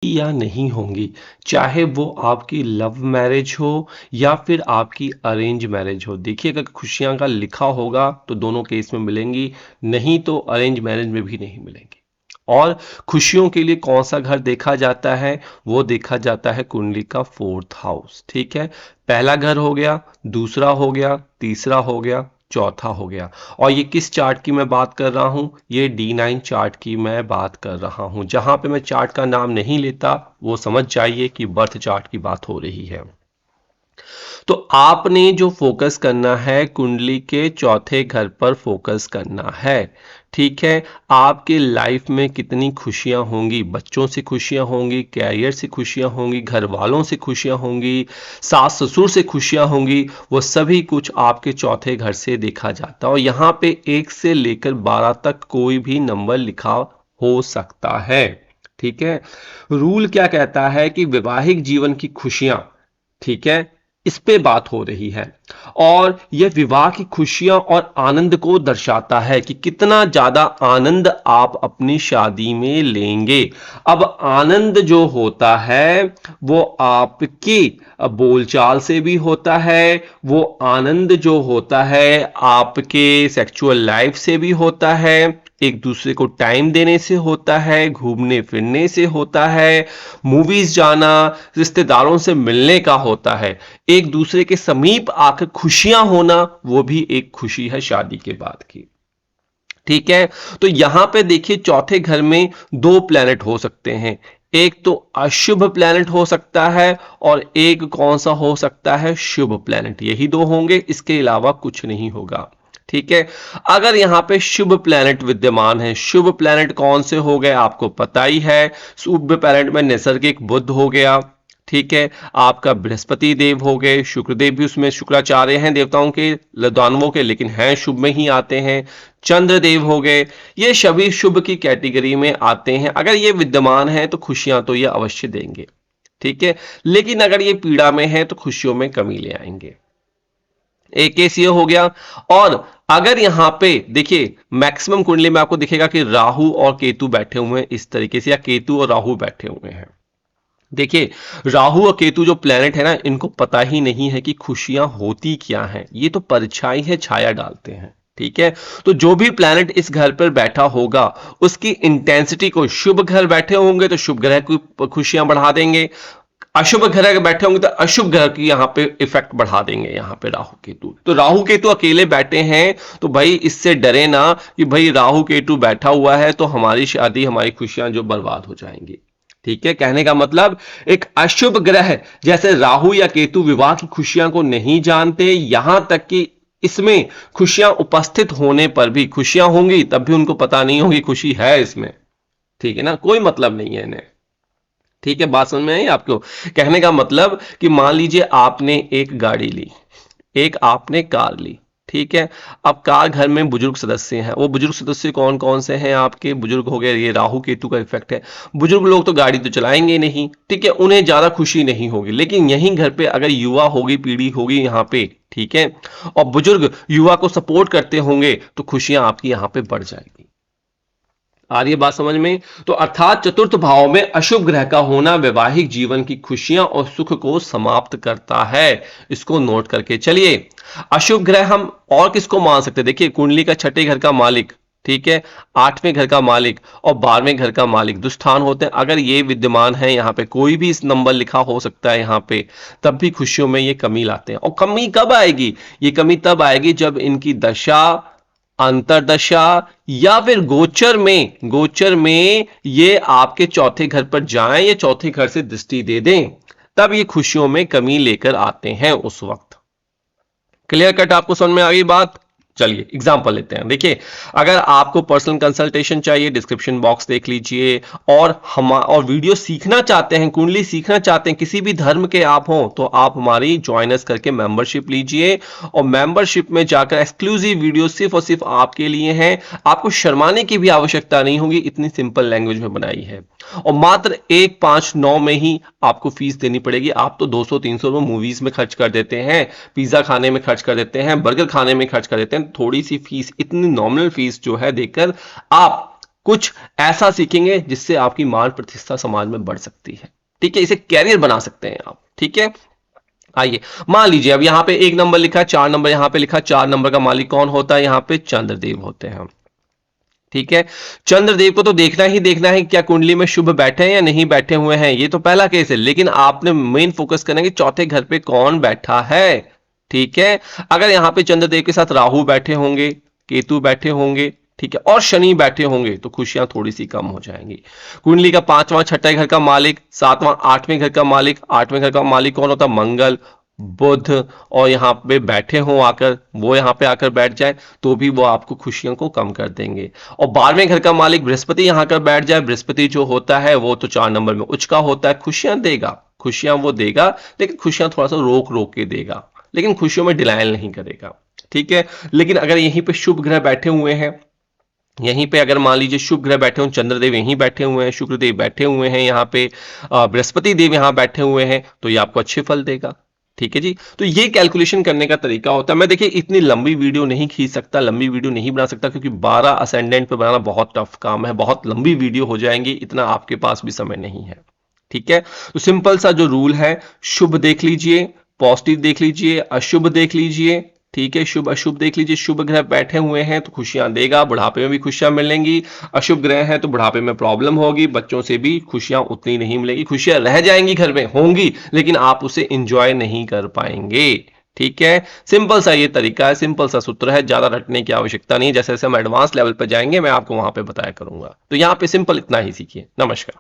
या नहीं होंगी, चाहे वो आपकी लव मैरिज हो या फिर आपकी अरेंज मैरिज हो। देखिए, अगर खुशियां का लिखा होगा तो दोनों केस में मिलेंगी, नहीं तो अरेंज मैरिज में भी नहीं मिलेंगी। और खुशियों के लिए कौन सा घर देखा जाता है? वो देखा जाता है कुंडली का फोर्थ हाउस। ठीक है, पहला घर हो गया, दूसरा हो गया, तीसरा हो गया, चौथा हो गया। और ये किस चार्ट की मैं बात कर रहा हूं? ये D9 चार्ट की मैं बात कर रहा हूं। जहां पे मैं चार्ट का नाम नहीं लेता, वो समझ जाइए कि बर्थ चार्ट की बात हो रही है। तो आपने जो फोकस करना है, कुंडली के चौथे घर पर फोकस करना है। ठीक है, आपके लाइफ में कितनी खुशियां होंगी? बच्चों से खुशियां होंगी, कैरियर से खुशियां होंगी, घर वालों से खुशियां होंगी, सास ससुर से खुशियां होंगी, वो सभी कुछ आपके चौथे घर से देखा जाता है। और यहाँ पे 1 से लेकर 12 तक कोई भी नंबर लिखा हो सकता है। ठीक है, रूल क्या कहता है कि वैवाहिक जीवन की खुशियां, ठीक है, इस पे बात हो रही है। और यह विवाह की खुशियां और आनंद को दर्शाता है कि कितना ज्यादा आनंद आप अपनी शादी में लेंगे। अब आनंद जो होता है वो आपकी बोलचाल से भी होता है, वो आनंद जो होता है आपके सेक्सुअल लाइफ से भी होता है, एक दूसरे को टाइम देने से होता है, घूमने फिरने से होता है, मूवीज जाना, रिश्तेदारों से मिलने का होता है, एक दूसरे के समीप आकर खुशियां होना, वो भी एक खुशी है शादी के बाद की। ठीक है, तो यहां पे देखिए चौथे घर में 2 प्लैनेट हो सकते हैं। एक तो अशुभ प्लैनेट हो सकता है और एक कौन सा हो सकता है? शुभ प्लैनेट। यही 2 होंगे, इसके अलावा कुछ नहीं होगा। ठीक है, अगर यहां पे शुभ प्लैनेट विद्यमान है, शुभ प्लैनेट कौन से हो गए आपको पता ही है। शुभ प्लैनेट में नैसर्गिक बुध हो गया, ठीक है, आपका बृहस्पति देव हो गए, शुक्रदेव भी उसमें शुक्राचार्य हैं देवताओं के, दानवों के, लेकिन हैं शुभ में ही आते हैं। चंद्रदेव हो गए, ये सभी शुभ की कैटेगरी में आते हैं। अगर ये विद्यमान है तो खुशियां तो ये अवश्य देंगे। ठीक है, लेकिन अगर ये पीड़ा में है तो खुशियों में कमी ले आएंगे। एक केस ये हो गया। और अगर यहां पे देखिए मैक्सिमम कुंडली में आपको दिखेगा कि राहु और केतु बैठे हुए हैं इस तरीके से, या केतु और राहु बैठे हुए हैं। देखिए, राहु और केतु जो प्लेनेट है ना, इनको पता ही नहीं है कि खुशियां होती क्या हैं। ये तो परछाई है, छाया डालते हैं। ठीक है, तो जो भी प्लेनेट इस घर पर बैठा होगा उसकी इंटेंसिटी को, शुभ घर बैठे होंगे तो शुभ ग्रह की खुशियां बढ़ा देंगे, अशुभ ग्रह बैठे होंगे तो अशुभ ग्रह की यहां पे इफेक्ट बढ़ा देंगे। यहां पे राहु केतु, तो राहु केतु अकेले बैठे हैं तो भाई इससे डरे ना कि भाई राहु केतु बैठा हुआ है तो हमारी शादी, हमारी खुशियां जो बर्बाद हो जाएंगी। ठीक है, कहने का मतलब एक अशुभ ग्रह जैसे राहु या केतु विवाह की खुशियां को नहीं जानते, यहां तक कि इसमें खुशियां उपस्थित होने पर भी, खुशियां होंगी तब भी उनको पता नहीं होगी खुशी है इसमें। ठीक है ना, कोई मतलब नहीं है इन्हें। ठीक है, बात समझ में आई आपको? कहने का मतलब कि मान लीजिए आपने एक गाड़ी ली, एक आपने कार ली। ठीक है, अब कार घर में बुजुर्ग सदस्य हैं, वो बुजुर्ग सदस्य कौन कौन से हैं आपके? बुजुर्ग हो गए, ये राहु केतु का इफेक्ट है। बुजुर्ग लोग तो गाड़ी तो चलाएंगे नहीं, ठीक है, उन्हें ज्यादा खुशी नहीं होगी। लेकिन यहीं घर पे अगर युवा होगी, पीढ़ी होगी यहाँ पे, ठीक है, और बुजुर्ग युवा को सपोर्ट करते होंगे तो खुशियां आपकी यहाँ पे बढ़ जाएगी। आ रही है बात समझ में? तो अर्थात चतुर्थ भाव में अशुभ ग्रह का होना वैवाहिक जीवन की खुशियां और सुख को समाप्त करता है। इसको नोट करके चलिए। अशुभ ग्रह हम और किसको मान सकते हैं? देखिए, कुंडली का छठे घर का मालिक, ठीक है, 8वें घर का मालिक और 12वें घर का मालिक दुष्टान होते हैं। अगर ये विद्यमान है यहाँ पे, कोई भी इस नंबर लिखा हो सकता है यहाँ पे, तब भी खुशियों में ये कमी लाते हैं। और कमी कब आएगी? ये कमी तब आएगी जब इनकी दशा, अंतरदशा या फिर गोचर में ये आपके चौथे घर पर जाएं या चौथे घर से दृष्टि दे दें, तब ये खुशियों में कमी लेकर आते हैं उस वक्त। क्लियर कट आपको समझ में आ गई बात? चलिए एग्जाम्पल लेते हैं। देखिए, अगर आपको पर्सनल कंसल्टेशन चाहिए, डिस्क्रिप्शन बॉक्स देख लीजिए। और वीडियो सीखना चाहते हैं, कुंडली सीखना चाहते हैं, किसी भी धर्म के आप हो, तो आप हमारी ज्वाइनर्स करके मेंबरशिप लीजिए। और मेंबरशिप में जाकर एक्सक्लूसिव वीडियो सिर्फ और सिर्फ आपके लिए हैं। आपको शर्माने की भी आवश्यकता नहीं होगी, इतनी सिंपल लैंग्वेज में बनाई है। और मात्र 159 में ही आपको फीस देनी पड़ेगी। आप तो 200-300 रुपए मूवीज में खर्च कर देते हैं, पिज्जा खाने में खर्च कर देते हैं, बर्गर खाने में खर्च कर देते हैं। थोड़ी सी फीस, इतनी नॉमिनल फीस जो है देकर आप कुछ ऐसा सीखेंगे जिससे आपकी मान प्रतिष्ठा समाज में बढ़ सकती है। ठीक है, इसे कैरियर बना सकते हैं आप। ठीक है, आइए मान लीजिए अब यहां पे 1 नंबर लिखा है, 4 नंबर यहां पे लिखा, 4 नंबर का मालिक कौन होता है? यहां पे चंद्रदेव होते हैं। ठीक है, चंद्रदेव को तो देखना ही देखना है क्या कुंडली में शुभ बैठे हैं या नहीं बैठे हुए हैं, ये तो पहला केस है। लेकिन आपने मेन फोकस करना है कि चौथे घर पे कौन बैठा है। ठीक है, अगर यहां पे चंद्रदेव के साथ राहु बैठे होंगे, केतु बैठे होंगे, ठीक है, और शनि बैठे होंगे तो खुशियां थोड़ी सी कम हो जाएंगी। कुंडली का 5वां छठे घर का मालिक, 7वां 8वें घर का मालिक, 8वें घर का मालिक कौन होता है? मंगल, बुध, और यहाँ पे बैठे हो आकर, वो यहाँ पे आकर बैठ जाए तो भी वो आपको खुशियों को कम कर देंगे। और 12वें घर का मालिक बृहस्पति यहाँ कर बैठ जाए, बृहस्पति जो होता है वो तो 4 नंबर में उच्च का होता है, खुशियां देगा, खुशियां वो देगा, लेकिन खुशियां थोड़ा सा रोक रोक के देगा, लेकिन खुशियों में डिलायल नहीं करेगा। ठीक है, लेकिन अगर यहीं पे शुभ ग्रह बैठे हुए हैं, यहीं पे अगर मान लीजिए शुभ ग्रह बैठे हों, चंद्रदेव यहीं बैठे हुए हैं, शुक्रदेव बैठे हुए हैं यहाँ पे, बृहस्पति देव यहाँ बैठे हुए हैं, तो ये आपको अच्छे फल देगा। ठीक है जी, तो ये कैलकुलेशन करने का तरीका होता है। मैं देखिए इतनी लंबी वीडियो नहीं खींच सकता, लंबी वीडियो नहीं बना सकता, क्योंकि 12 असेंडेंट पे बनाना बहुत टफ काम है, बहुत लंबी वीडियो हो जाएंगी, इतना आपके पास भी समय नहीं है। ठीक है, तो सिंपल सा जो रूल है, शुभ देख लीजिए, पॉजिटिव देख लीजिए, अशुभ देख लीजिए। ठीक है, शुभ अशुभ देख लीजिए, शुभ ग्रह बैठे हुए हैं तो खुशियां देगा, बुढ़ापे में भी खुशियां मिलेंगी। अशुभ ग्रह है तो बुढ़ापे में प्रॉब्लम होगी, बच्चों से भी खुशियां उतनी नहीं मिलेगी, खुशियां रह जाएंगी घर में, होंगी लेकिन आप उसे एंजॉय नहीं कर पाएंगे। ठीक है, सिंपल सा ये तरीका है, सिंपल सा सूत्र है, ज्यादा रटने की आवश्यकता नहीं। जैसे जैसे हम एडवांस लेवल पर जाएंगे मैं आपको वहां पे बताया करूंगा। तो यहाँ पे सिंपल इतना ही सीखिए। नमस्कार।